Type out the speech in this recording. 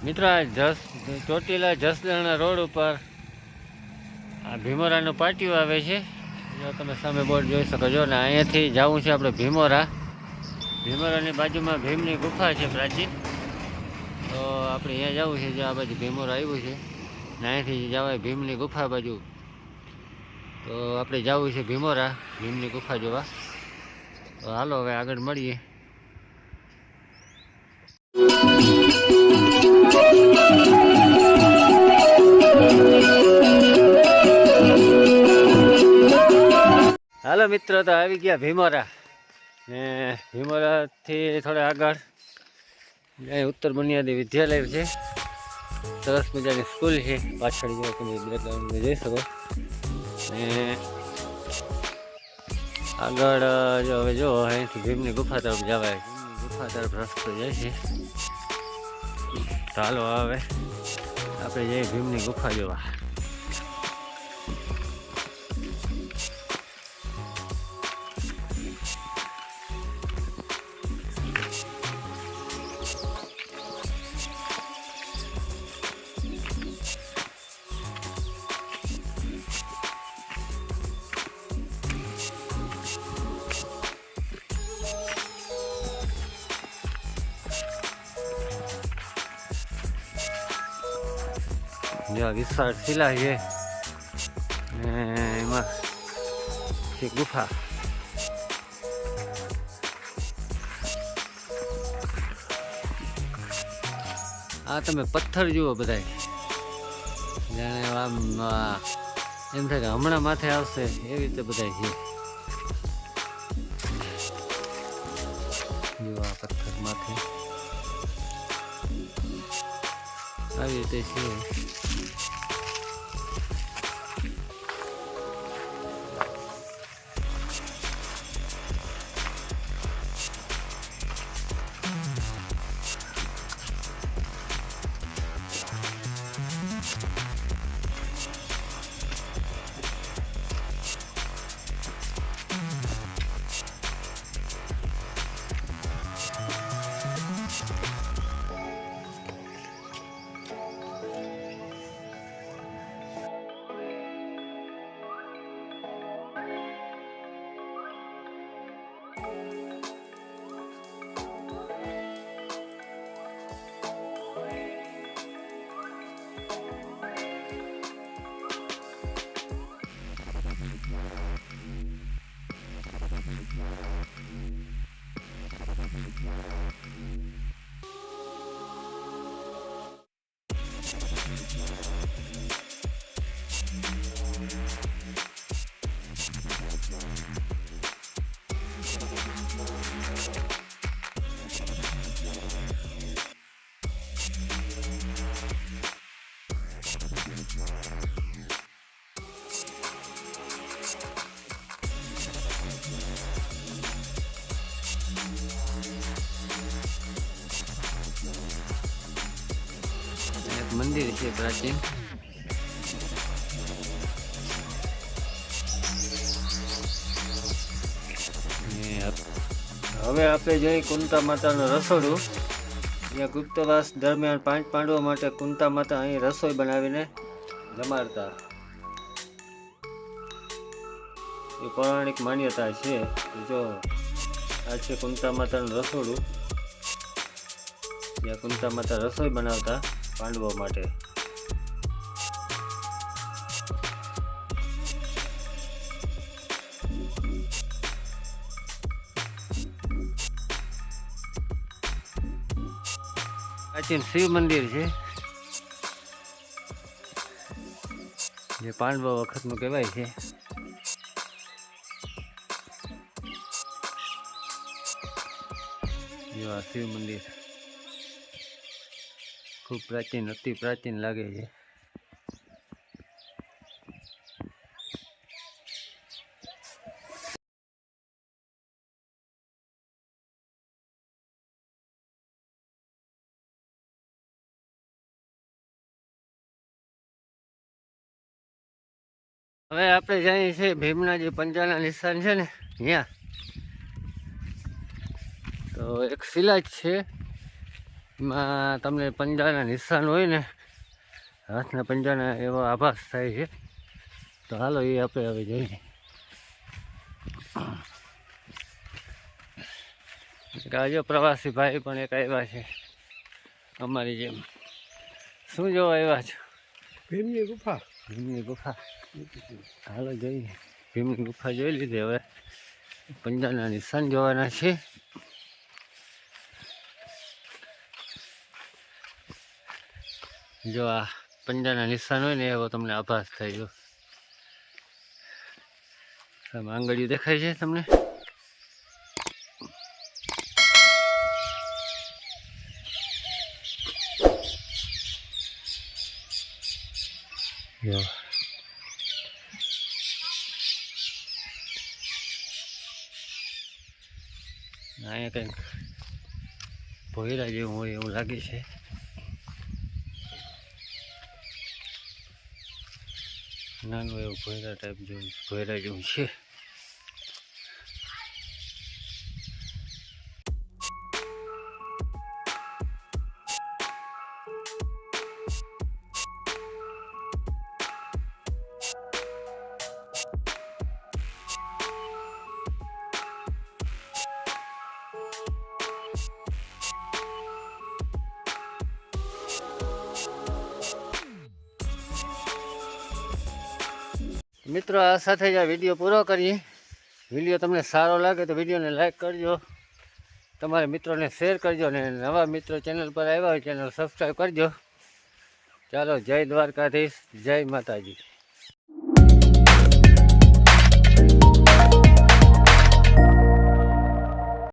મિત્રો આ ચોટીલા જસદણના રોડ ઉપર આ ભીમોરાનું પાટિયું આવે છે. જો તમે સામે બોર્ડ જોઈ શકો છો. ને અહીંયાથી જવું છે આપણે ભીમોરાની બાજુમાં ભીમની ગુફા છે પ્રાચીન. તો આપણે અહીંયા જવું છે. જો આ બાજુ ભીમોરા આવ્યું છે ને અહીંયાથી જવાય ભીમની ગુફા બાજુ. તો આપણે જવું છે ભીમની ગુફા જોવા. તો હાલો હવે આગળ મળીએ. હાલો મિત્રો, તો આવી ગયા ભીમોરા. ને ભીમોરાથી થોડા આગળ ઉત્તર બુનિયાદી વિદ્યાલય છે. સરસ મજાની સ્કૂલ છે. પાછળ જો તમે બેકગ્રાઉન્ડ જોઈ શકો. ને આગળ જો હવે જો અહીંથી ભીમની ગુફા તરફ જવાય. ભીમની ગુફા તરફ રસ્તો જાય છે. ચાલો હવે આપણે જઈએ ભીમની ગુફા જોવા. જો વિશાળ શિલા છે ને એમાં છે ગુફા. આ તમે પથ્થર જુઓ બધા, જાણે આમ એમ થાય કે હમણાં માથે આવશે એવી રીતે બધા છે. જો આ પથ્થર માથે આવી રીતે છે. મંદિર છે પ્રાચીન. હવે આપણે જોઈએ કુંતા માતાનું રસોડું. જ્યાં ગુપ્તવાસ દરમિયાન 5 પાંડવો માટે કુંતા માતા અહીં રસોઈ બનાવીને જમાડતા. એ પૌરાણિક માન્યતા છે. જો આ છે કુંતા માતાનું રસોડું, જ્યાં કુંતા માતા રસોઈ બનાવતા પાંડવો માટે. પ્રાચીન શિવ મંદિર છે, જે પાંડવો વખતનું કહેવાય છે. જો આ શિવ મંદિર ખૂબ પ્રાચીન, અતિ પ્રાચીન લાગે છે. હવે આપણે જઈએ છીએ ભીમના જે પંજાના નિશાન છે ને ત્યાં. તો એક શિલા જ છે એમાં તમને પંજાના નિશાન હોય ને, હાથના પંજાના એવો આભાસ થાય છે. તો હાલો એ આપણે હવે જોઈએ. આજે પ્રવાસી ભાઈ પણ એક આવ્યા છે અમારી જેમ. શું જોવા આવ્યા છો? ભીમની ગુફા. ભીમની ગુફા. હાલો જોઈએ. ભીમની ગુફા જોઈ લીધી, હવે પંજાના નિશાન જોવાના છે. જો આ પંજાના નિશાન હોય ને એવો તમને આભાસ થાય. જો સામે આંગળીઓ દેખાય છે તમને. જો અહીંયા કંઈક ભોયરા જેવું હોય એવું લાગે છે. નાનું એવું ભોયરા ટાઈપ જેવું, ભોયરા જેવું છે. મિત્રો, આ સાથે જ આ વિડીયો પૂરો કરીએ. વિડીયો તમને સારો લાગે તો વિડીયોને લાઈક કરજો, તમારા મિત્રોને શેર કરજો, અને નવા મિત્રો ચેનલ પર આવ્યા હોય ચેનલ સબસ્ક્રાઈબ કરજો. ચાલો, જય દ્વારકાધીશ, જય માતાજી.